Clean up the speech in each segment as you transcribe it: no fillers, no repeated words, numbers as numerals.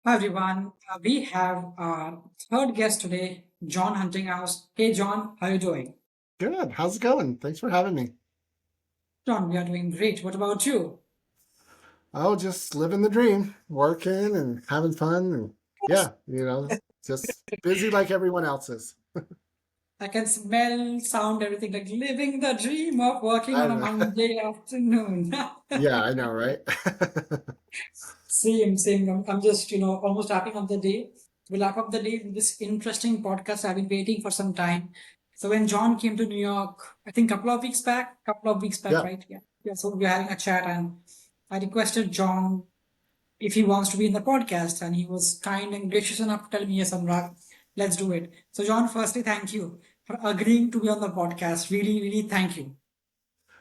Hi everyone. We have our third guest today, John Huntinghouse. Hey John, how are you doing? Good. How's it going? Thanks for having me. John, we are doing great. What about you? Oh, just living the dream, working and having fun. And yeah, just busy like everyone else is. I can smell, sound, everything like living the dream of working I on a know. Monday afternoon. Yeah, I know, right? Same. I'm just, almost wrapping up the day. We'll wrap up the day with this interesting podcast I've been waiting for some time. So when John came to New York, I think couple of weeks back, Yeah. right? Yeah. Yeah. So we are having a chat and I requested John if he wants to be in the podcast, and he was kind and gracious enough to tell me, yes, Anurag, let's do it. So, John, firstly, thank you for agreeing to be on the podcast. Really, really thank you.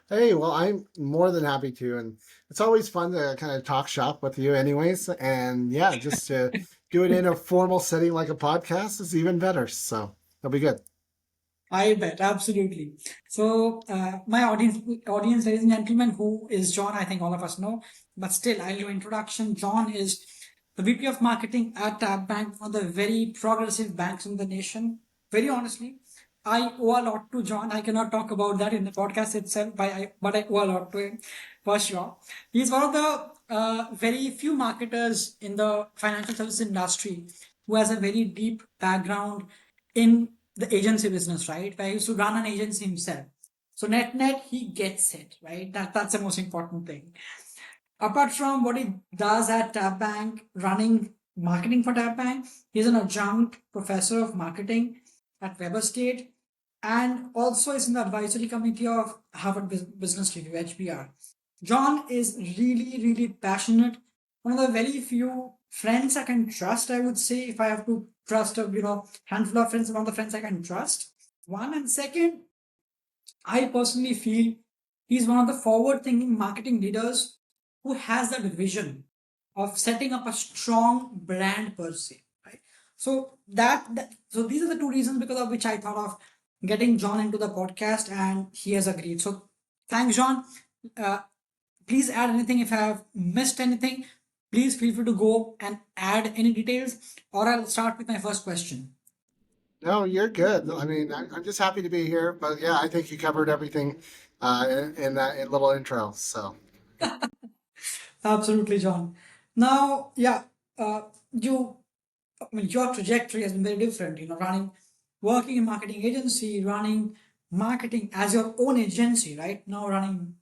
Hey, well, I'm more than happy to. And it's always fun to kind of talk shop with you, anyways. And yeah, just to do it in a formal setting like a podcast is even better. So it'll be good. I bet, absolutely. So, my audience, ladies and gentlemen, who is John? I think all of us know, but still, I'll do introduction. John is the VP of Marketing at Tab Bank, one of the very progressive banks in the nation. Very honestly, I owe a lot to John. I cannot talk about that in the podcast itself, but I owe a lot to him for sure. He's one of the very few marketers in the financial services industry who has a very deep background in the agency business, right? Where he used to run an agency himself. So net, he gets it, right? That's the most important thing. Apart from what he does at Tab Bank, running marketing for Tab Bank, he's an adjunct professor of marketing at Weber State, and also is in the advisory committee of Harvard Business Review (HBR). John is really, really passionate. One of the very few friends I can trust, I would say, if I have to trust a handful of friends, one of the friends I can trust. One and second, I personally feel he's one of the forward-thinking marketing leaders who has that vision of setting up a strong brand per se, right? So so these are the two reasons because of which I thought of getting John into the podcast, and he has agreed. So thanks, John. Uh, Please add anything if I have missed anything. Please feel free to go and add any details, or I'll start with my first question. No, you're good. I mean, I'm just happy to be here. But yeah, I think you covered everything in that little intro. So. Absolutely, John. Now, yeah, you, I mean, your trajectory has been very different. Working in marketing agency, running marketing as your own agency, right? Now running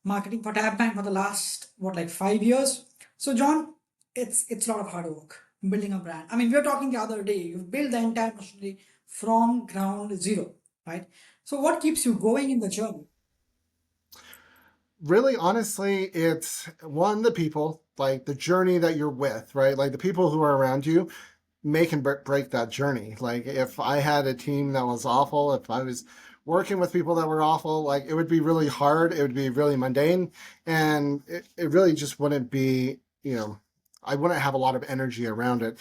marketing for Tab Bank for the last what, like 5 years. So, John, it's a lot of hard work building a brand. I mean, we were talking the other day. You've built the entire machinery from ground zero, right? So, what keeps you going in the journey? Really, honestly, it's one, the people, like the journey that you're with, right? Like the people who are around you make and break that journey. Like if I had a team that was awful, if I was working with people that were awful, like it would be really hard. It would be really mundane. And it really just wouldn't be, I wouldn't have a lot of energy around it.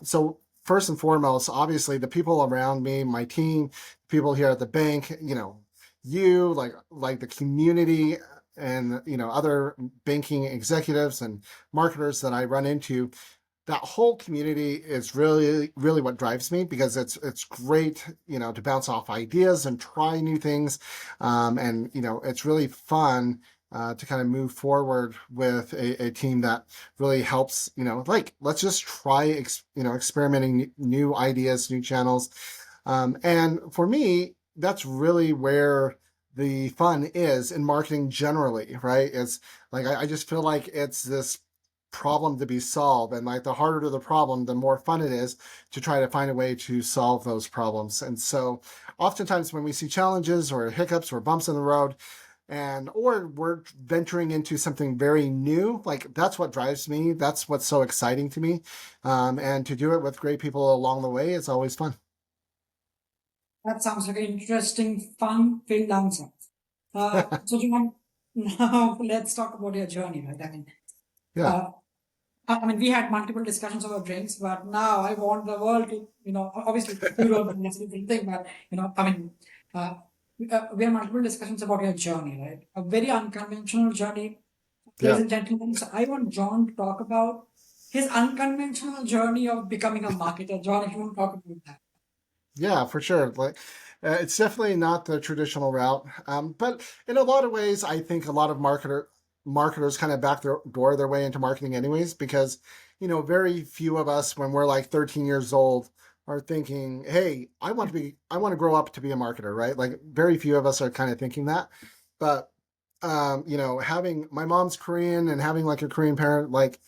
So, first and foremost, obviously, the people around me, my team, people here at the bank, you like the community and other banking executives and marketers that I run into, that whole community is really really what drives me, because it's great, to bounce off ideas and try new things, and it's really fun to kind of move forward with a team that really helps, like let's just try experimenting new ideas, new channels, and for me that's really where the fun is in marketing generally, right? It's like I just feel like it's this problem to be solved, and like the harder the problem, the more fun it is to try to find a way to solve those problems. And so oftentimes when we see challenges or hiccups or bumps in the road, and or we're venturing into something very new, like that's what drives me, that's what's so exciting to me, and to do it with great people along the way is always fun. That sounds like an interesting, fun-filled answer. So, John, now let's talk about your journey, right? Yeah. Uh, I mean, we had multiple discussions over drinks, but now I want the world to, obviously, you don't think that's a different thing, but, uh, we have multiple discussions about your journey, right? A very unconventional journey, ladies Yeah. and gentlemen. So I want John to talk about his unconventional journey of becoming a marketer. John, if you want to talk about that. Yeah, for sure. Like, it's definitely not the traditional route. But in a lot of ways, I think a lot of marketers kind of back their way into marketing anyways, because, very few of us when we're like 13 years old are thinking, hey, I want to grow up to be a marketer, right? Like very few of us are kind of thinking that. But, having my mom's Korean and having like a Korean parent, like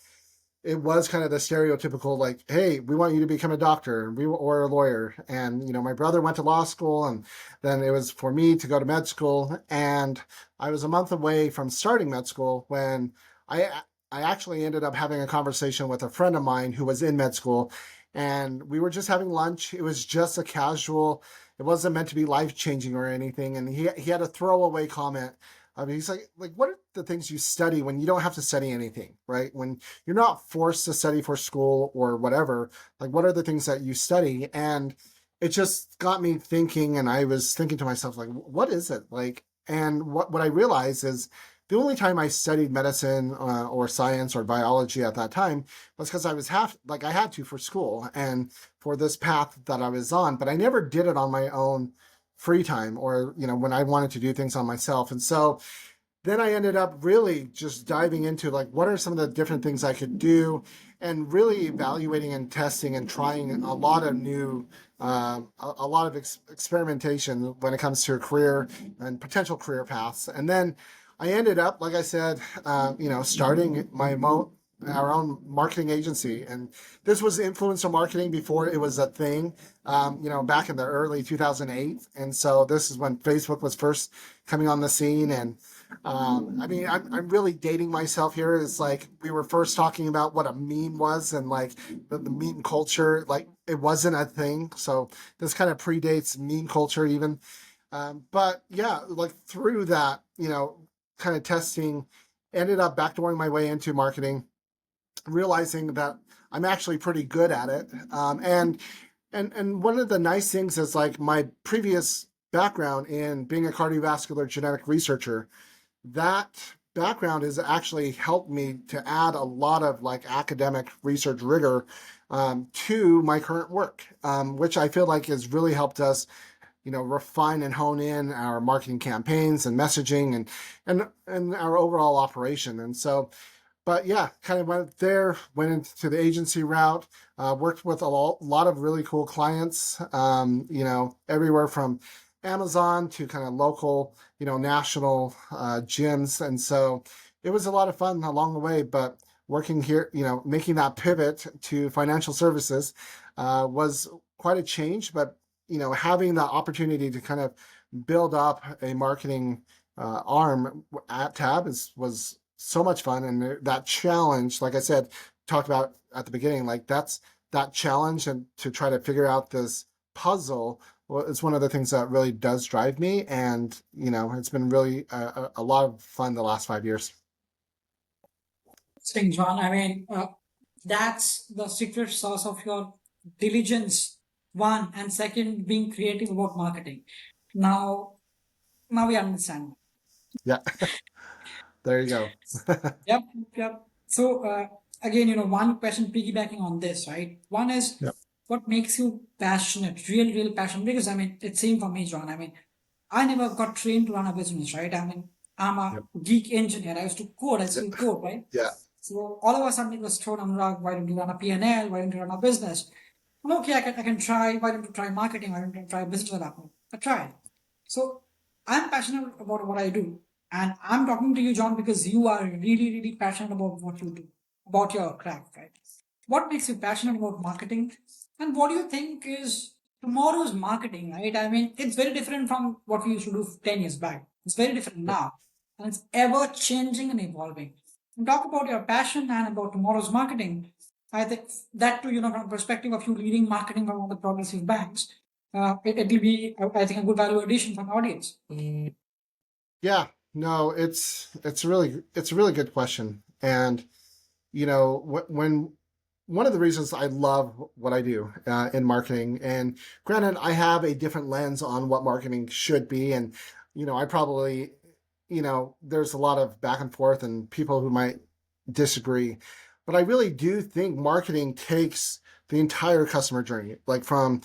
it was kind of the stereotypical like, hey, we want you to become a doctor or a lawyer. And my brother went to law school, and then it was for me to go to med school. And I was a month away from starting med school when I I actually ended up having a conversation with a friend of mine who was in med school, and we were just having lunch. It was just a casual. It wasn't meant to be life changing or anything. And he had a throwaway comment. I mean, he's like, what are the things you study when you don't have to study anything, right? When you're not forced to study for school or whatever, like what are the things that you study? And it just got me thinking, and I was thinking to myself, like, what is it like? And what I realized is the only time I studied medicine or science or biology at that time was because I was I had to for school and for this path that I was on, but I never did it on my own free time or when I wanted to do things on myself. And so then I ended up really just diving into like what are some of the different things I could do, and really evaluating and testing and trying a lot of new, a lot of experimentation when it comes to a career and potential career paths. And then I ended up, like I said, starting our own marketing agency. And this was influencer marketing before it was a thing, back in the early 2008. And so this is when Facebook was first coming on the scene. And I mean, I'm really dating myself here. It's like we were first talking about what a meme was, and like the meme culture, like it wasn't a thing. So this kind of predates meme culture even. But yeah, like through that, kind of testing, ended up backdooring my way into marketing, realizing that I'm actually pretty good at it. And one of the nice things is like my previous background in being a cardiovascular genetic researcher, that background has actually helped me to add a lot of like academic research rigor to my current work, which I feel like has really helped us, refine and hone in our marketing campaigns and messaging and our overall operation. And so, but yeah, kind of went into the agency route, worked with a lot of really cool clients, everywhere from Amazon to kind of local, national gyms. And so it was a lot of fun along the way, but working here, making that pivot to financial services was quite a change. But, having the opportunity to kind of build up a marketing arm at Tab was so much fun. And that challenge, like I said, talked about at the beginning, like that challenge and to try to figure out this puzzle, well, it's one of the things that really does drive me. And, it's been really a lot of fun the last 5 years. Interesting, John. I mean, that's the secret sauce of your diligence, one, and second, being creative about marketing. Now, now we understand. Yeah, there you go. Yep, yep. So, again, one question piggybacking on this, right? One is Yep, what makes you passionate, real passionate? Because I mean, it's same for me, John. I mean, I never got trained to run a business, right? I mean, I'm a yep, geek engineer. I used to code, I yeah, still code, right? yeah, So all of a sudden it was thrown on rug. Why don't you run a P&L? Why don't you run a business? I'm okay, I can try. Why don't you try marketing? Why don't you try business development? I tried. So I'm passionate about what I do. And I'm talking to you, John, because you are really passionate about what you do, about your craft, right? What makes you passionate about marketing? And what do you think is tomorrow's marketing, right? I mean, it's very different from what we used to do 10 years back. It's very different yep. now. And it's ever changing and evolving. And talk about your passion and about tomorrow's marketing. I think that too, from the perspective of you leading marketing from one of the progressive banks, it will be, I think, a good value addition from the audience. Yeah, no, it's a really good question. And, when one of the reasons I love what I do in marketing, and granted, I have a different lens on what marketing should be. And, I probably, there's a lot of back and forth and people who might disagree. but I really do think marketing takes the entire customer journey, like from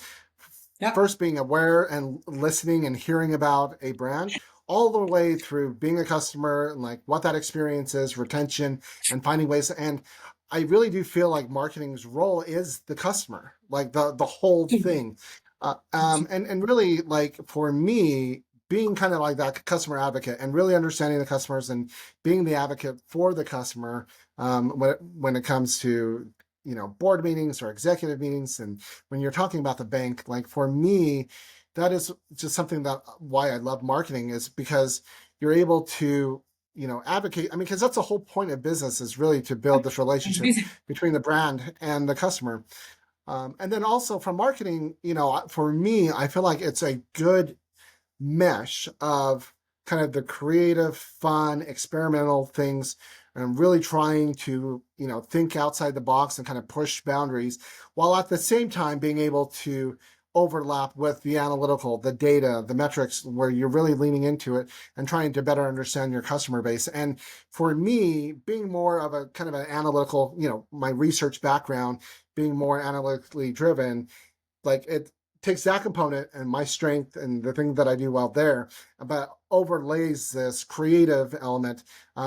Yeah. first being aware and listening and hearing about a brand all the way through being a customer and like what that experience is, retention, and finding ways. And I really do feel like marketing's role is the customer, like the whole thing. And really, like for me, being kind of like that customer advocate and really understanding the customers and being the advocate for the customer, when it comes to board meetings or executive meetings, and when you're talking about the bank, like for me, that is just something that why I love marketing, is because you're able to advocate. I mean, because that's the whole point of business, is really to build this relationship between the brand and the customer. And then also from marketing, for me, I feel like it's a good mesh of kind of the creative, fun, experimental things, and really trying to, think outside the box and kind of push boundaries, while at the same time being able to overlap with the analytical, the data, the metrics, where you're really leaning into it and trying to better understand your customer base. And for me, being more of a kind of an analytical, my research background, being more analytically driven, like it takes that component and my strength and the thing that I do well there, but overlays this creative element,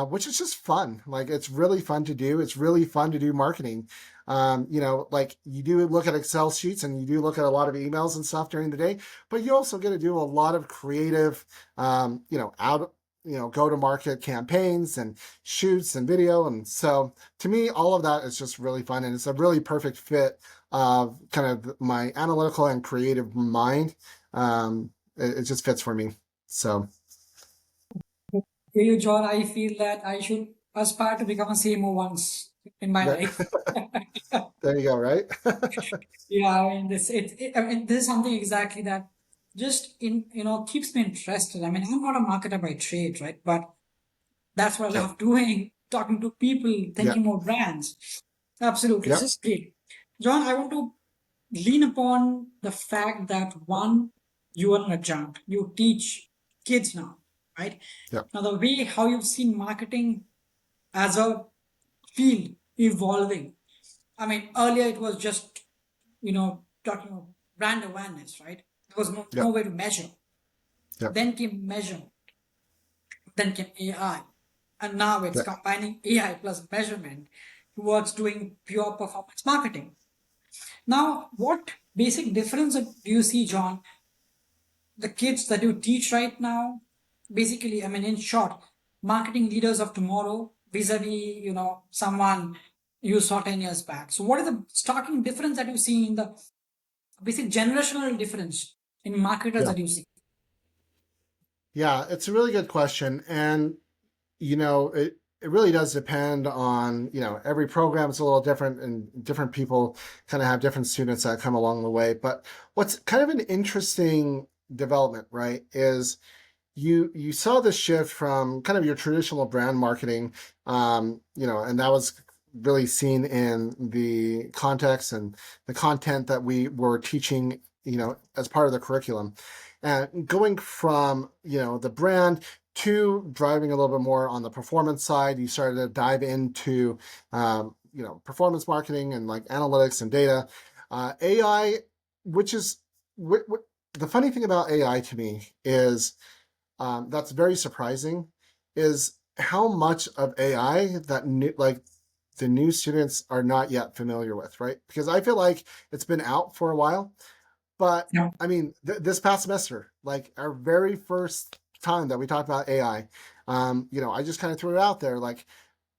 which is just fun. Like it's really fun to do. It's really fun to do marketing. Like you do look at Excel sheets and you do look at a lot of emails and stuff during the day, but you also get to do a lot of creative, go to market campaigns and shoots and video. And so to me, all of that is just really fun. And it's a really perfect fit of kind of my analytical and creative mind. It just fits for me. So For you, John, I feel that I should aspire to become a CMO once in my that, life. there you go, right? Yeah, I mean, I mean, this is something exactly that just keeps me interested. I mean, I'm not a marketer by trade, right? But that's what I Yep. love doing, talking to people, thinking Yep. more brands. Absolutely, it's Yep. just great. John, I want to lean upon the fact that one, you are an adjunct, you teach kids now, right? Yep. Now, the way how you've seen marketing as a field evolving. I mean, earlier it was just, talking about brand awareness, right? There was no Yep. way to measure. Yep. Then came measurement, then came AI. And now it's Yep. combining AI plus measurement towards doing pure performance marketing. Now, what basic difference do you see, John, the kids that you teach right now? Basically, I mean, in short, marketing leaders of tomorrow vis-a-vis, someone you saw 10 years back. So what is the starking difference that you see in the basic generational difference in marketers Yeah. that you see? Yeah. It's a really good question. And, it really does depend on, every program is a little different and different people kind of have different students that come along the way. But what's kind of an interesting development, right, is you saw the shift from kind of your traditional brand marketing, and that was really seen in the context and the content that we were teaching, as part of the curriculum, and going from the brand to driving a little bit more on the performance side. You started to dive into performance marketing and like analytics and data, AI, which is the funny thing about AI to me is, that's very surprising, is how much of AI that the new students are not yet familiar with, right? Because I feel like it's been out for a while, but Yeah. I mean, this past semester, like our very first time that we talked about AI, I just kind of threw it out there, like,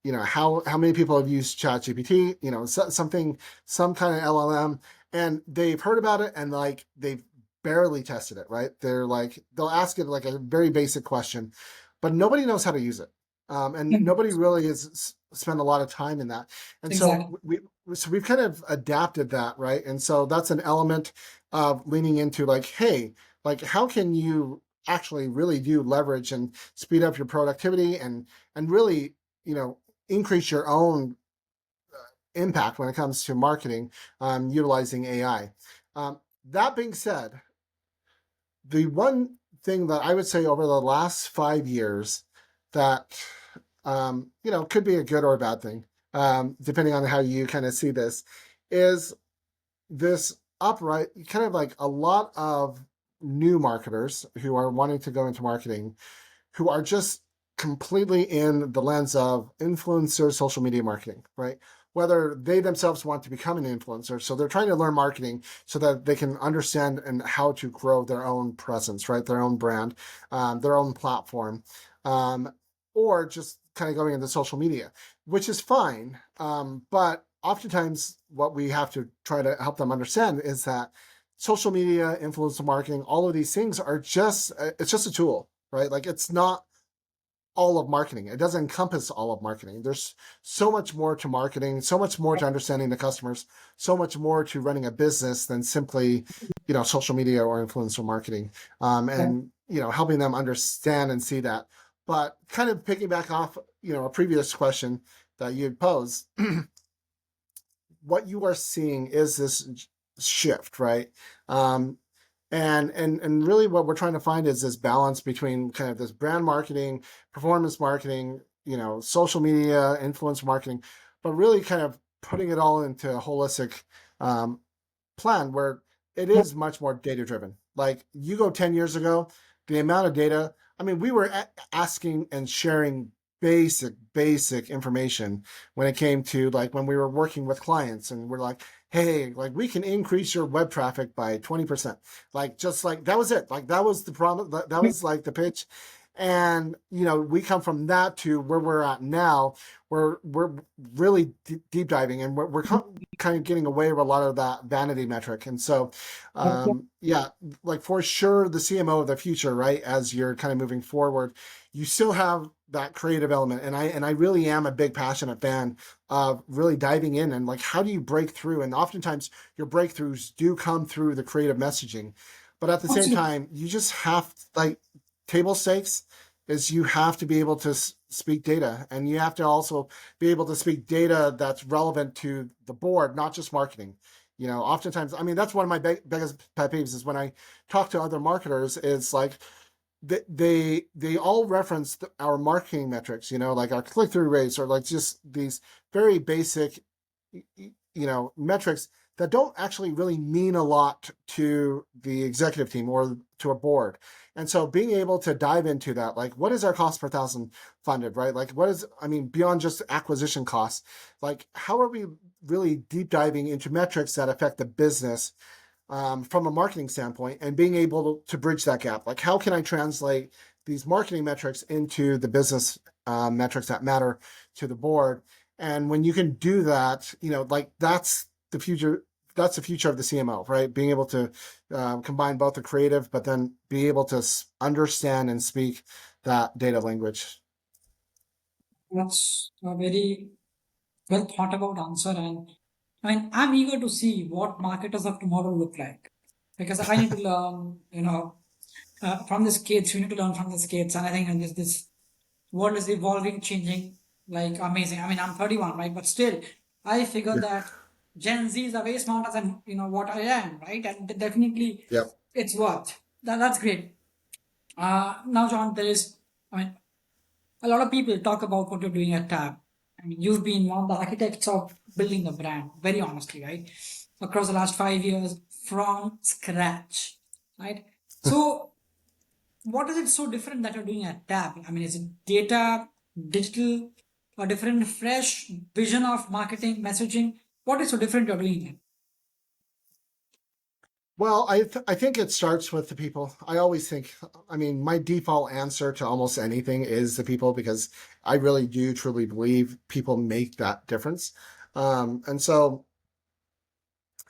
how many people have used ChatGPT, some kind of LLM, and they've heard about it and like they've barely tested it, right? They'll ask it like a very basic question, but nobody knows how to use it. And nobody really has spent a lot of time in that. And so Exactly. we've kind of adapted that, right? And so that's an element of leaning into like, hey, like how can you actually really do leverage and speed up your productivity and really, increase your own impact when it comes to marketing, utilizing AI. That being said, the one thing that I would say over the last 5 years that, could be a good or a bad thing. depending on how you kind of see this, is this upright kind of like a lot of new marketers who are wanting to go into marketing, who are just completely in the lens of influencer social media marketing, right? Whether they themselves want to become an influencer. So they're trying to learn marketing so that they can understand and how to grow their own presence, right? Their own brand, their own platform, or just kind of going into social media, which is fine. But oftentimes what we have to try to help them understand is that social media, influencer marketing, all of these things are just, it's just a tool, right? Like it's not all of marketing. It doesn't encompass all of marketing. There's so much more to marketing, so much more to understanding the customers, so much more to running a business than simply, social media or influencer marketing. And, helping them understand and see that. But kind of picking back off, a previous question that you had posed, what you are seeing is this shift, right? And really what we're trying to find is this balance between kind of this brand marketing, performance marketing, social media, influence marketing, but really kind of putting it all into a holistic plan where it is much more data driven. Like you go 10 years ago, the amount of data, I mean, we were asking and sharing basic information when it came to like when we were working with clients and we're like, hey, like we can increase your web traffic by 20%. Like just like that was it. Like that was the problem. That was like the pitch. And we come from that to where we're at now, where we're really deep diving and we're kind of getting away with a lot of that vanity metric. And so, yeah, like for sure, the CMO of the future, right? As you're kind of moving forward, you still have that creative element. And I really am a big passionate fan of really diving in and like, how do you break through? And oftentimes your breakthroughs do come through the creative messaging, but at the same time, you just have like table stakes is you have to be able to speak data, and you have to also be able to speak data that's relevant to the board, not just marketing. Oftentimes, I mean, that's one of my biggest pet peeves is when I talk to other marketers, it's like they all reference our marketing metrics, like our click-through rates or like just these very basic, metrics that don't actually really mean a lot to the executive team or to a board. And so being able to dive into that, like what is our cost per thousand funded, right? Like beyond just acquisition costs, like how are we really deep diving into metrics that affect the business from a marketing standpoint and being able to bridge that gap? Like how can I translate these marketing metrics into the business metrics that matter to the board? And when you can do that, like that's the future. That's the future of the CMO, right? Being able to combine both the creative, but then be able to understand and speak that data language. That's a very well thought about answer. And I mean, I'm eager to see what marketers of tomorrow look like because I need to learn, from these kids. We need to learn from these kids. And I think this world is evolving, changing like amazing. I mean, I'm 31, right? But still, I figure Yeah. that Gen Zs are way smarter than what I am, right? And definitely, Yep. it's worth that. That's great. Now, John, there is. I mean, a lot of people talk about what you're doing at Tab. I mean, you've been one of the architects of building the brand, very honestly, right? Across the last 5 years from scratch, right? So, what is it so different that you're doing at Tab? I mean, is it data, digital, a different, fresh vision of marketing, messaging? What is so different you're doing here? Well, I think it starts with the people. I always think, I mean, my default answer to almost anything is the people because I really do truly believe people make that difference. And so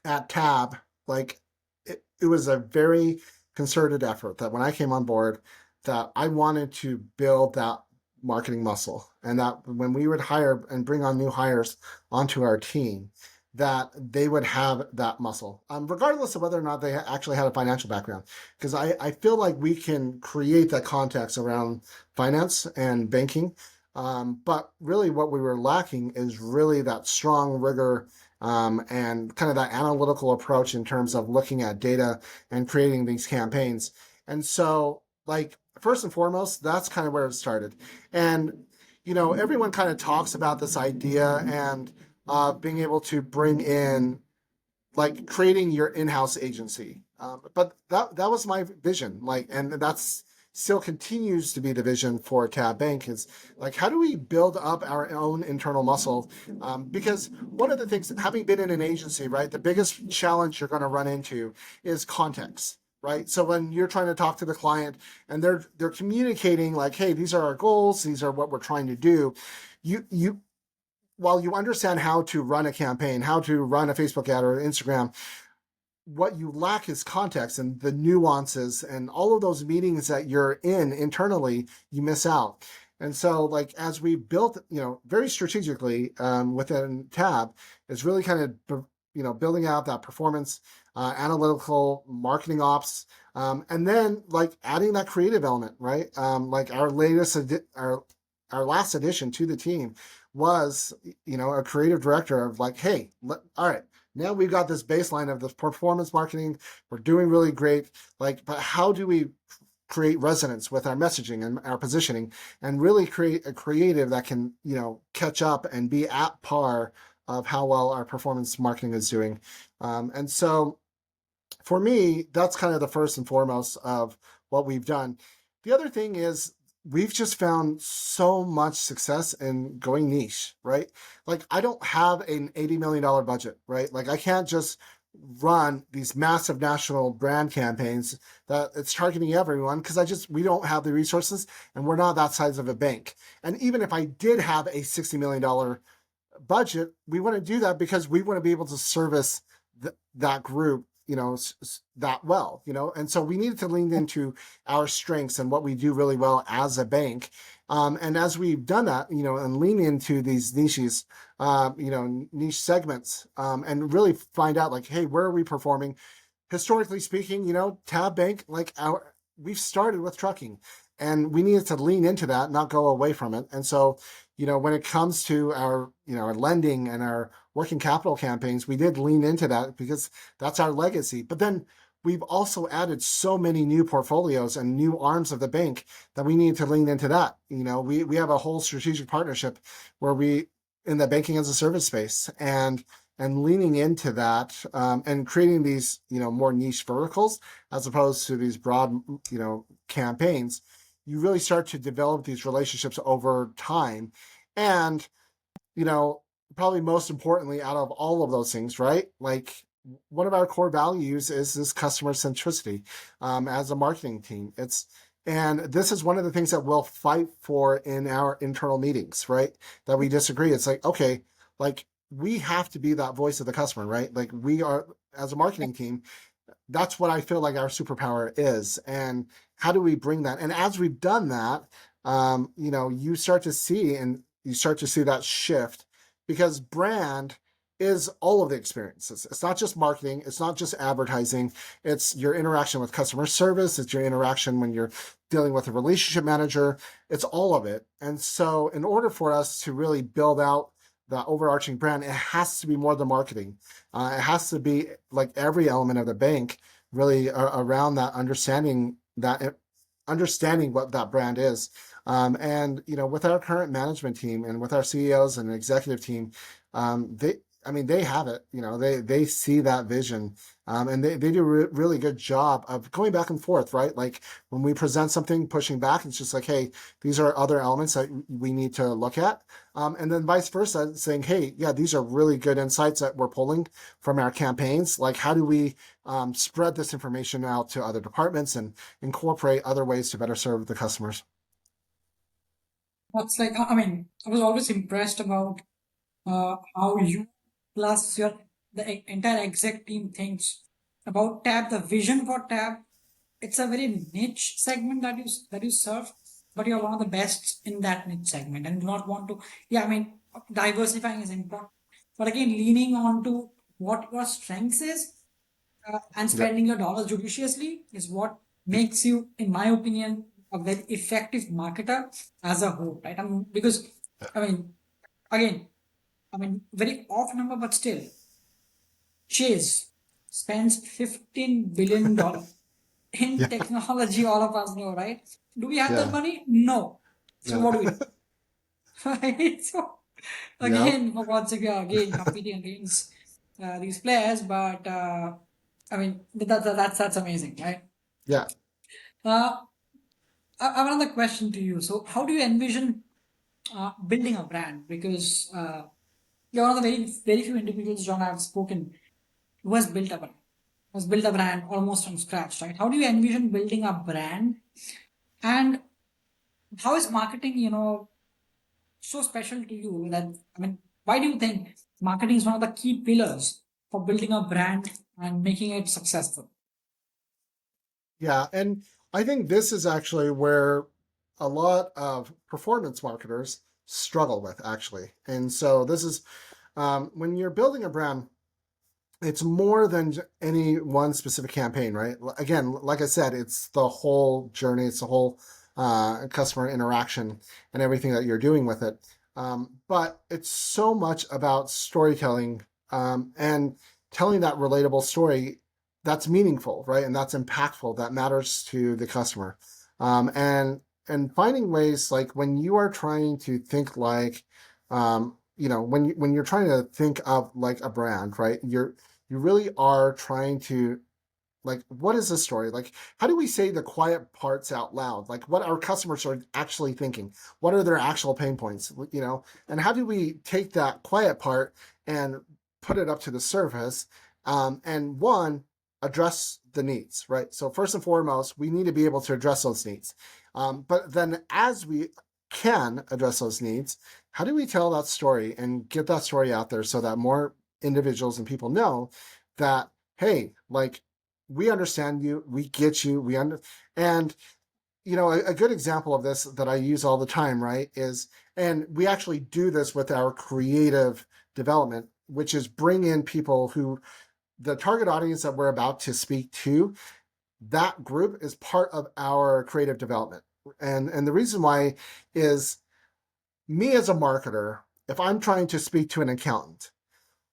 at Tab, like it was a very concerted effort that when I came on board, that I wanted to build that marketing muscle, and that when we would hire and bring on new hires onto our team, that they would have that muscle, regardless of whether or not they actually had a financial background. Because I feel like we can create that context around finance and banking. But really, what we were lacking is really that strong rigor and kind of that analytical approach in terms of looking at data and creating these campaigns. And so, like, first and foremost, that's kind of where it started. And, everyone kind of talks about this idea and being able to bring in like creating your in-house agency. But that was my vision, like, and that's still continues to be the vision for Tab Bank is like, how do we build up our own internal muscle? Because one of the things, having been in an agency, right, the biggest challenge you're going to run into is context. Right. So when you're trying to talk to the client and they're communicating like, hey, these are our goals, these are what we're trying to do, you while you understand how to run a campaign, how to run a Facebook ad or Instagram, what you lack is context and the nuances and all of those meetings that you're in internally, you miss out. And so, like, as we built, very strategically within Tab, is really kind of, building out that performance, analytical marketing ops, and then like adding that creative element, right? Like our last addition to the team was, a creative director of like, hey, all right, now we've got this baseline of this performance marketing. We're doing really great. Like, but how do we create resonance with our messaging and our positioning and really create a creative that can, catch up and be at par of how well our performance marketing is doing. And so for me, that's kind of the first and foremost of what we've done. The other thing is we've just found so much success in going niche, right? Like I don't have an $80 million budget, right? Like I can't just run these massive national brand campaigns that it's targeting everyone because we don't have the resources and we're not that size of a bank. And even if I did have a $60 million budget, we want to do that because we want to be able to service that group, that well, and so we needed to lean into our strengths and what we do really well as a bank. And as we've done that, and lean into these niches, niche segments, and really find out like, hey, where are we performing? Historically speaking, Tab Bank, like we've started with trucking and we needed to lean into that, not go away from it. And so, when it comes to our, our lending and our working capital campaigns, we did lean into that because that's our legacy. But then we've also added so many new portfolios and new arms of the bank that we need to lean into that. We have a whole strategic partnership where we in the banking as a service space and leaning into that and creating these, more niche verticals as opposed to these broad, campaigns. You really start to develop these relationships over time. And, probably most importantly, out of all of those things, right? Like one of our core values is this customer centricity as a marketing team. And this is one of the things that we'll fight for in our internal meetings, right? That we disagree. It's like, okay, like we have to be that voice of the customer, right? Like we are, as a marketing team, that's what I feel like our superpower is. And how do we bring that? And as we've done that, you start to see that shift because brand is all of the experiences. It's not just marketing. It's not just advertising. It's your interaction with customer service. It's your interaction when you're dealing with a relationship manager. It's all of it. And so in order for us to really build out the overarching brand, it has to be more than marketing. It has to be like every element of the bank really around that understanding what that brand is. And with our current management team and with our CEOs and executive team, they have it. They see that vision, and they do a really good job of going back and forth, right? Like when we present something, pushing back, it's just like, hey, these are other elements that we need to look at, and then vice versa, saying, hey, yeah, these are really good insights that we're pulling from our campaigns. Like, how do we spread this information out to other departments and incorporate other ways to better serve the customers? That's like, I was always impressed about how you plus the entire exec team thinks about Tab, the vision for Tab. It's a very niche segment that you serve, but you're one of the best in that niche segment, and do not want to. Yeah, diversifying is important, but again, leaning on to what your strengths is and Yeah. spending your dollars judiciously is what makes you, in my opinion, a very effective marketer as a whole, right? Because I mean, again, very off number, but still, Chase spends $15 billion in Yeah. technology. All of us know, right? Do we have that Yeah. money? No. So Yeah. what do we do? right? So Yep. again, for God's sake, we are again competing against these players, but I mean that's amazing, right? Yeah. Uh, I have another question to you. So, how do you envision building a brand? Because you're one of the very few individuals, John, I've spoken who has built a brand, has built a brand almost from scratch, right? How do you envision building a brand, and how is marketing, so special to you that I mean, why do you think marketing is one of the key pillars for building a brand and making it successful? Yeah. And I think this is actually where a lot of performance marketers struggle with, actually. And so this is when you're building a brand, it's more than any one specific campaign, right? Again, like I said, it's the whole journey, it's the whole customer interaction and everything that you're doing with it. But it's so much about storytelling and telling that relatable story that's meaningful, right? And that's impactful, that matters to the customer. And finding ways like when you are trying to think like, when you're trying to think of like a brand, right? You really are trying to like, what is the story? Like, how do we say the quiet parts out loud? Like, what our customers are actually thinking? What are their actual pain points? And how do we take that quiet part and put it up to the surface? And one, address the needs, right? So first and foremost, we need to be able to address those needs. But then as we can address those needs, how do we tell that story and get that story out there so that more individuals and people know that, hey, like, we understand you, we get you, and a good example of this that I use all the time, right, is, and we actually do this with our creative development, which is bring in people who the target audience that we're about to speak to, that group is part of our creative development. And the reason why is, me as a marketer, if I'm trying to speak to an accountant,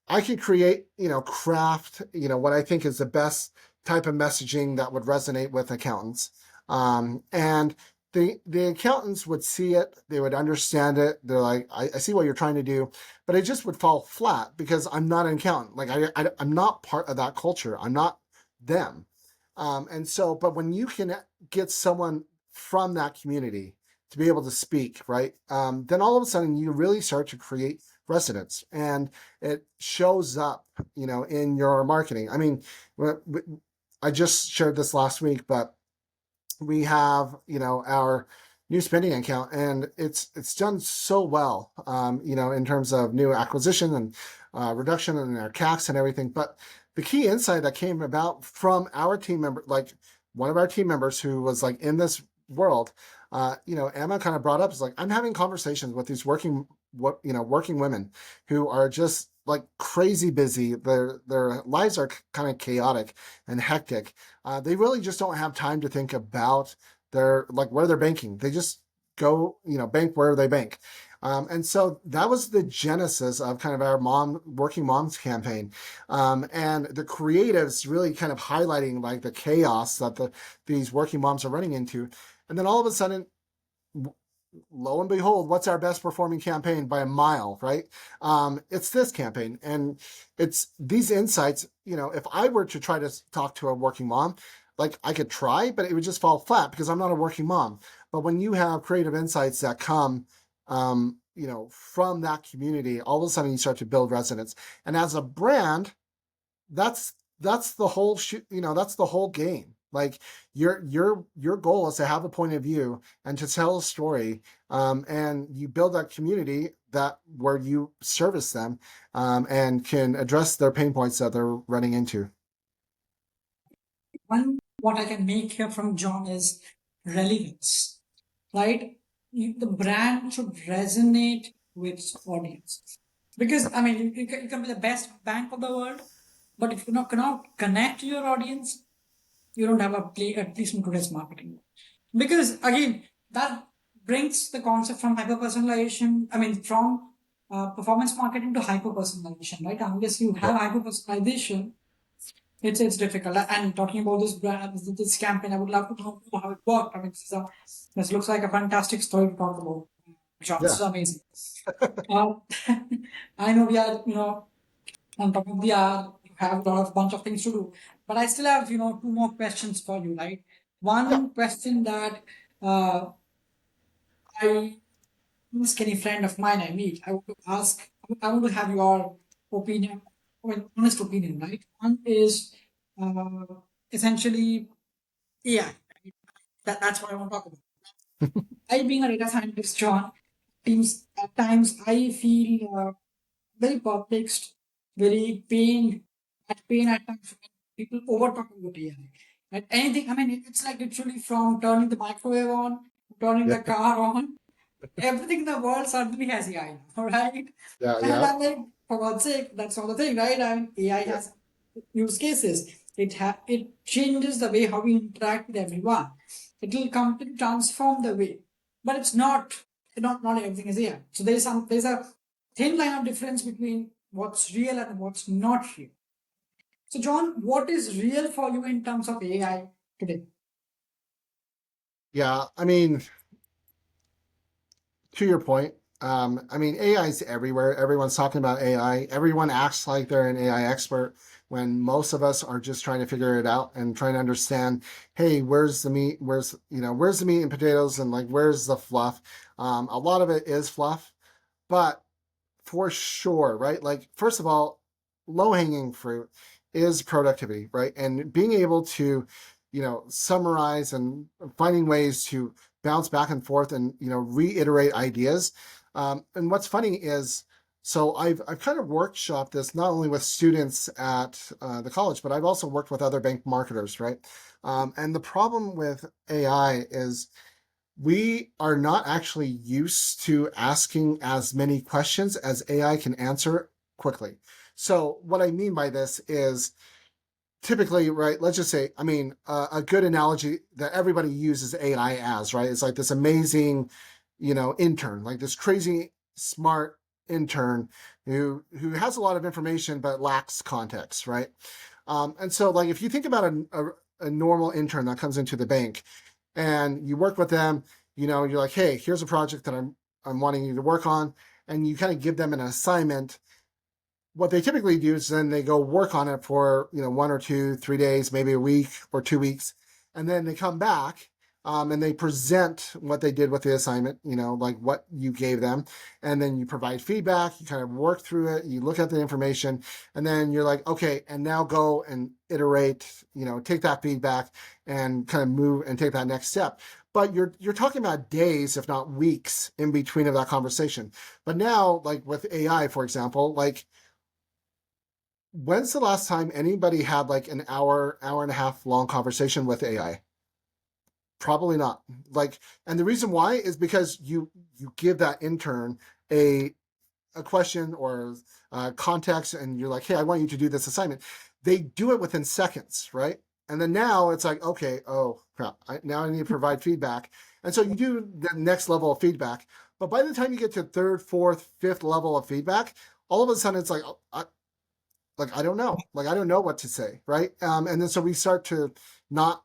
I could create, craft, what I think is the best type of messaging that would resonate with accountants. And the accountants would see it, they would understand it. They're like, I see what you're trying to do, but it just would fall flat because I'm not an accountant. Like I'm not part of that culture. I'm not them. And so, but when you can get someone from that community to be able to speak, right? Then all of a sudden you really start to create resonance, and it shows up, in your marketing. I mean, I just shared this last week, but we have, our new spending account, and it's done so well, in terms of new acquisition and reduction in our CACs and everything. But the key insight that came about from our team member, like one of our team members who was like in this world, Emma kind of brought up, is like, I'm having conversations with these working women who are just like crazy busy. Their lives are kind of chaotic and hectic. They really just don't have time to think about their, like, where they're banking. They just go, bank where they bank. And so that was the genesis of kind of our working moms campaign. And the creatives really kind of highlighting like the chaos that these working moms are running into. And then all of a sudden, lo and behold, what's our best performing campaign by a mile, right? It's this campaign. And it's these insights, if I were to try to talk to a working mom, like I could try, but it would just fall flat because I'm not a working mom. But when you have creative insights that come, from that community, all of a sudden you start to build resonance. And as a brand, that's that's the whole that's the whole game. Like your goal is to have a point of view and to tell a story, and you build that community that where you service them, and can address their pain points that they're running into. One, what I can make here from John is relevance, right? The brand should resonate with its audience. Because, I mean, you can be the best bank of the world, but if you cannot connect to your audience, you don't have a play, at least in today's marketing. Because, again, that brings the concept from hyper personalization, I mean, from performance marketing to hyper personalization, right? Unless you have hyper personalization, it's difficult. And talking about this brand, this campaign, I would love to know how it worked. I mean, this looks like a fantastic story to talk about. John, this Yeah. is amazing. Uh, I know we are, on top of the hour, you have a lot of bunch of things to do, but I still have, two more questions for you, right? Yeah. One question that uh, I ask any friend of mine I meet, I want to ask, I want to have your opinion, or honest opinion, right? One is uh, essentially AI. Right? That's what I want to talk about. I, being a data scientist, John, teams at times I feel very perplexed, very pain at times when people over talk about AI. Right? Anything, I mean, it's like literally from turning the microwave on, turning Yeah. the car on, everything in the world suddenly has AI, all right? Yeah. And Yeah. I'm like, for God's sake, that's not the thing, right? I mean, AI Yeah. has use cases. It changes the way how we interact with everyone. It will completely transform the way, but it's not everything is AI. So there's a thin line of difference between what's real and what's not real. So John, what is real for you in terms of AI today? Yeah. I mean, to your point, I mean, AI is everywhere. Everyone's talking about AI. Everyone acts like they're an AI expert when most of us are just trying to figure it out and trying to understand, hey, where's the meat? Where's the meat and potatoes and like, where's the fluff? A lot of it is fluff, but for sure, right? Like, first of all, low hanging fruit is productivity, right? And being able to, summarize and finding ways to bounce back and forth and, reiterate ideas. And what's funny is, so I've kind of workshopped this not only with students at the college, but I've also worked with other bank marketers, right? And the problem with AI is we are not actually used to asking as many questions as AI can answer quickly. So what I mean by this is typically, right, let's just say, I mean, a good analogy that everybody uses AI as, right, is like this amazing, intern, like this crazy smart intern who has a lot of information but lacks context, right? And so like if you think about a normal intern that comes into the bank, and you work with them, you're like, hey, here's a project that I'm wanting you to work on, and you kind of give them an assignment. What they typically do is then they go work on it for 1 or 2, 3 days, maybe a week or 2 weeks, and then they come back and they present what they did with the assignment, like what you gave them, and then you provide feedback. You kind of work through it. You look at the information, and then you're like, okay, and now go and iterate. Take that feedback and kind of move and take that next step. But you're talking about days, if not weeks, in between of that conversation. But now, like with AI, for example, like when's the last time anybody had like an hour and a half long conversation with AI? Probably not. Like, and the reason why is because you give that intern a question or context, and you're like, hey, I want you to do this assignment. They do it within seconds, right? And then now it's like, okay, oh crap, now I need to provide feedback. And so you do the next level of feedback. But by the time you get to third, fourth, fifth level of feedback, all of a sudden it's like, oh, I don't know, like I don't know what to say, right? And then so we start to not,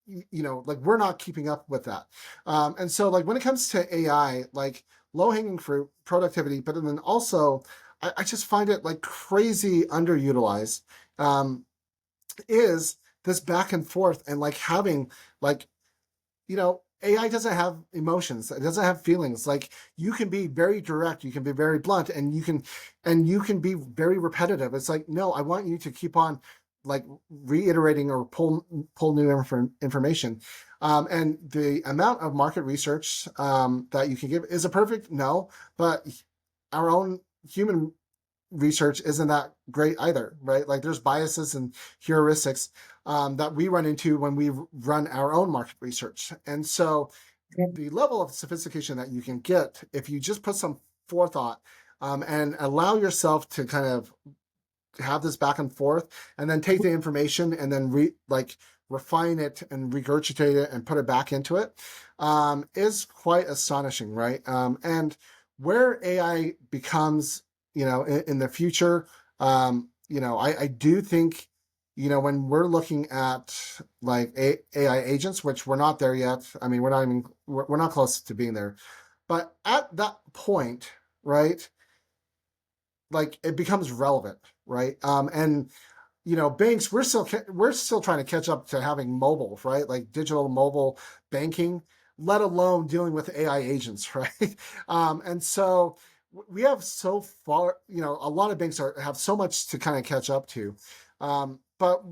like we're not keeping up with that. And so like when it comes to AI, like low hanging fruit, productivity, but then also I just find it like crazy underutilized. Is this back and forth and like having like AI doesn't have emotions. It doesn't have feelings. Like you can be very direct, you can be very blunt, and you can be very repetitive. It's like, no, I want you to keep on like reiterating or pull new information. And the amount of market research that you can give is a perfect no, but our own human research isn't that great either, right? Like there's biases and heuristics that we run into when we run our own market research. And so the level of sophistication that you can get if you just put some forethought and allow yourself to kind of have this back and forth and then take the information and then refine it and regurgitate it and put it back into it is quite astonishing, right? And where AI becomes, in the future, I do think, when we're looking at like AI agents, which we're not there yet. I mean, we're not close to being there. But at that point, right, like it becomes relevant, right? And banks, we're still trying to catch up to having mobile, right? Like digital mobile banking, let alone dealing with AI agents, right? And so we have so far, a lot of banks have so much to kind of catch up to. But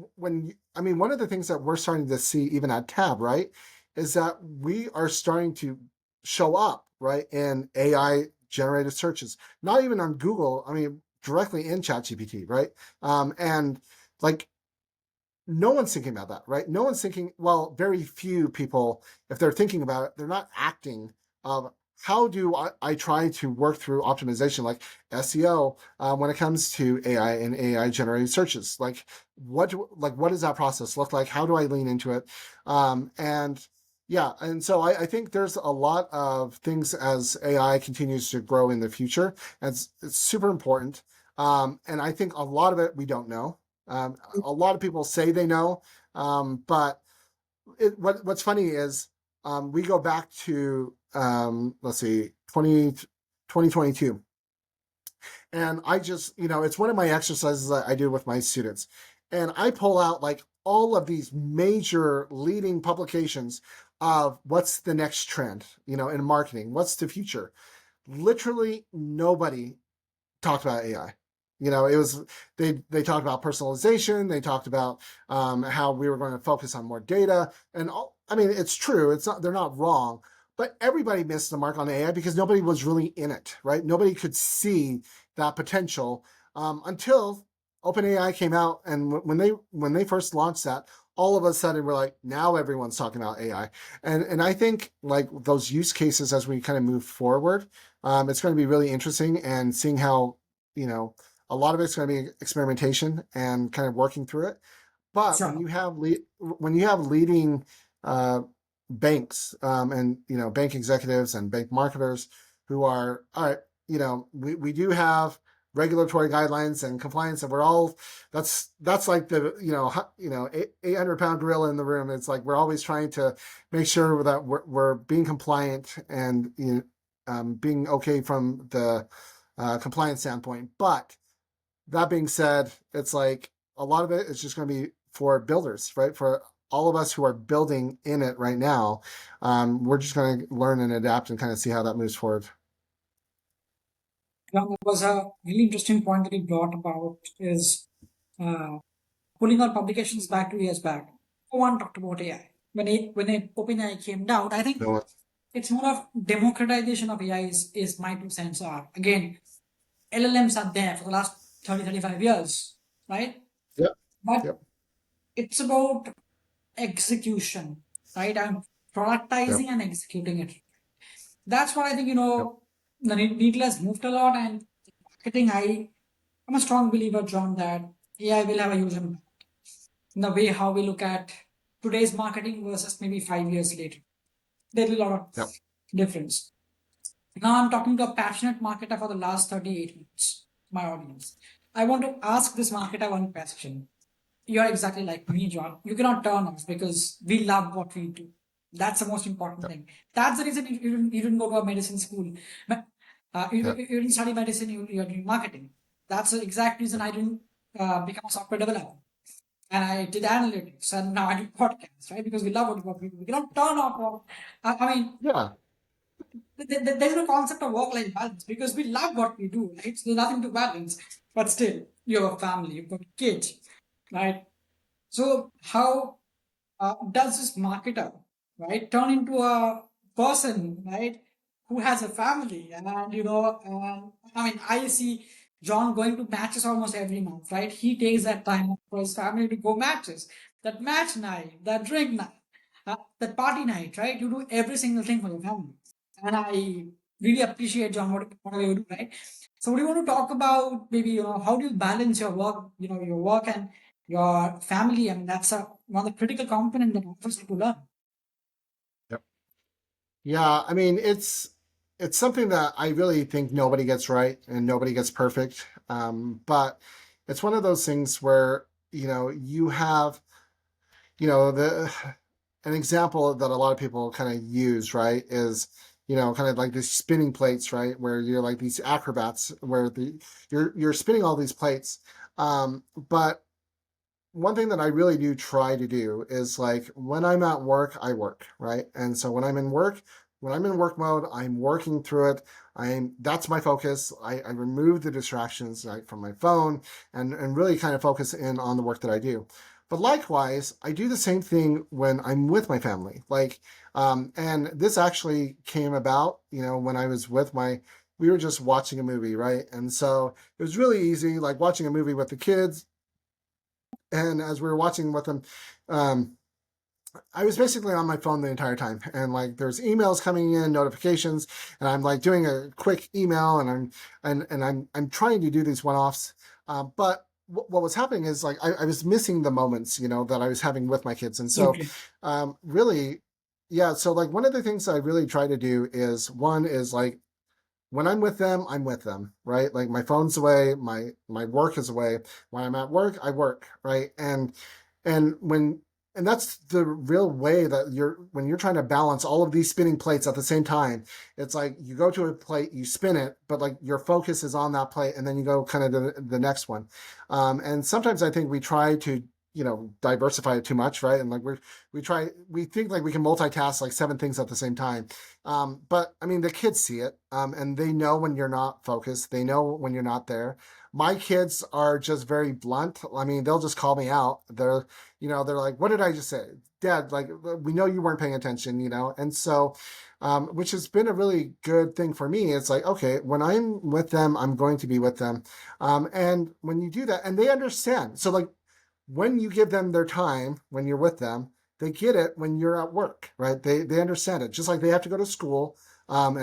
I mean, one of the things that we're starting to see even at Tab, right, is that we are starting to show up, right, in AI generated searches, not even on Google. I mean, directly in ChatGPT, right? And like no one's thinking about that, right? No one's thinking, well, very few people, if they're thinking about it, they're not acting of how do I try to work through optimization like SEO when it comes to AI and AI generated searches. What does that process look like? How do I lean into it? And yeah, and so I think there's a lot of things as AI continues to grow in the future. And it's super important. And I think a lot of it we don't know. A lot of people say they know, but what's funny is we go back to, let's see, 2022. And I just, it's one of my exercises I do with my students. And I pull out like all of these major leading publications of what's the next trend, in marketing, what's the future. Literally nobody talked about AI. It was they talked about personalization. They talked about how we were going to focus on more data, and I mean, it's true. It's not, they're not wrong, but everybody missed the mark on AI because nobody was really in it, right? Nobody could see that potential until OpenAI came out, and when they first launched that, all of a sudden we're like, now everyone's talking about AI, and I think like those use cases as we kind of move forward, it's going to be really interesting and seeing how a lot of it's going to be experimentation and kind of working through it. But when Sure. you have leading banks and bank executives and bank marketers who are all right, we do have regulatory guidelines and compliance, and we're all that's like the 800-pound gorilla in the room. It's like we're always trying to make sure that we're being compliant and being okay from the compliance standpoint. But that being said, it's like a lot of it is just going to be for builders, right? For all of us who are building in it right now, we're just going to learn and adapt and kind of see how that moves forward. It was a really interesting point that you brought about is uh, pulling our publications back 2 years back. No one talked about AI. When OpenAI came out, I think No. it's more of democratization of AI is my 2 cents are. Again, LLMs are there for the last 30, 35 years, right? Yep. But Yep. it's about execution, right? I'm productizing Yep. and executing it. That's what I think, Yep. the needle has moved a lot. And marketing, I'm a strong believer, John, that AI will have a huge impact in the way how we look at today's marketing versus maybe 5 years later. There's a lot of Yep. difference. Now I'm talking to a passionate marketer for the last 38 minutes, my audience. I want to ask this marketer one question. You're exactly like me, John. You cannot turn off because we love what we do. That's the most important Yep. thing. That's the reason you didn't go to a medicine school. But, you Yep. didn't study medicine, you're doing marketing. That's the exact reason Yep. I didn't become a software developer. And I did analytics and now I do podcasts, right? Because we love what we do. We cannot turn off. I mean, Yeah. there's no concept of work-life balance because we love what we do, right? So there's nothing to balance. But still, you have a family, you've got kids, right? So how does this marketer, right, turn into a person, right, who has a family? And I mean, I see John going to matches almost every month, right? He takes that time for his family to go matches, that match night, that drink night, that party night, right? You do every single thing for your family, and I really appreciate John what you do, right? So, what do you want to talk about? Maybe how do you balance your work, your work and your family? I mean, that's one of the critical component that offers you to learn. Yep. Yeah. I mean, it's something that I really think nobody gets right and nobody gets perfect. But it's one of those things where you have the an example that a lot of people kind of use, right, is kind of like these spinning plates, right? Where you're like these acrobats, where you're spinning all these plates. But one thing that I really do try to do is like when I'm at work, I work, right? And so when I'm in work mode, I'm working through it. That's my focus. I remove the distractions like from my phone and really kind of focus in on the work that I do. But likewise, I do the same thing when I'm with my family. And this actually came about, when I was with we were just watching a movie, right? And so it was really easy, like watching a movie with the kids. And as we were watching with them, um, I was basically on my phone the entire time, and like there's emails coming in, notifications, and I'm like doing a quick email, and I'm trying to do these one-offs. But what was happening is like I was missing the moments, that I was having with my kids, and so Absolutely. really, yeah. So like one of the things I really try to do is one is like when I'm with them, right? Like my phone's away, my work is away. When I'm at work, I work, right? And when and that's the real way that when you're trying to balance all of these spinning plates at the same time. It's like you go to a plate, you spin it, but like your focus is on that plate, and then you go kind of to the next one. And sometimes I think we try to diversify it too much, right? And like we think like we can multitask like seven things at the same time. But I mean, the kids see it, and they know when you're not focused. They know when you're not there. My kids are just very blunt. I mean, they'll just call me out. They're like, "What did I just say, Dad? Like, we know you weren't paying attention, And so, which has been a really good thing for me. It's like, okay, when I'm with them, I'm going to be with them, and when you do that, and they understand. So, like, when you give them their time, when you're with them, they get it when you're at work, right? They understand it. Just like they have to go to school, and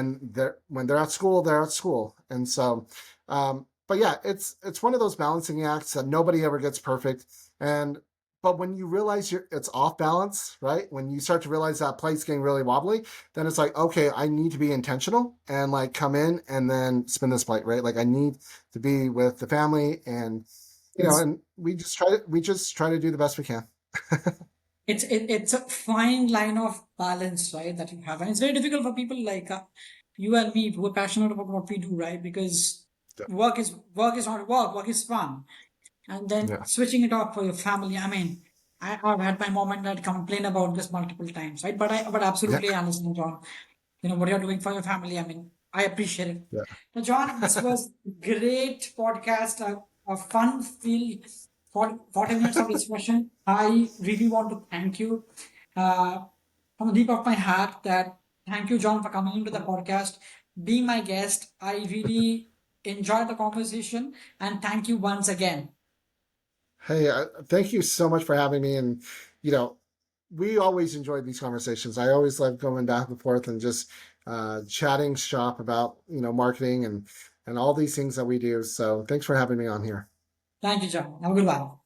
when they're at school, they're at school. And so, but yeah, it's one of those balancing acts that nobody ever gets perfect. And but when you realize it's off balance, right? When you start to realize that plate's getting really wobbly, then it's like, okay, I need to be intentional and like come in and then spin this plate, right? Like I need to be with the family, and Yes. and we just try to do the best we can. It's a fine line of balance, right, that you have, and it's very difficult for people like you and me who are passionate about what we do, right? Because Yeah. work is not work, work is fun, and then Yeah. switching it off for your family. I mean, I've had my moment that complain about this multiple times, right? But Yeah. absolutely understand, John. What you're doing for your family. I mean, I appreciate it. Yeah. Now, John, this was great podcast, a fun filled 40 minutes of discussion. I really want to thank you uh, from the deep of my heart that thank you, John, for coming into the podcast, being my guest. I really enjoyed the conversation and thank you once again. Hey, thank you so much for having me. And you know, we always enjoy these conversations. I always love going back and forth and just chatting shop about marketing and all these things that we do. So thanks for having me on here. Thank you, John. Have a good one.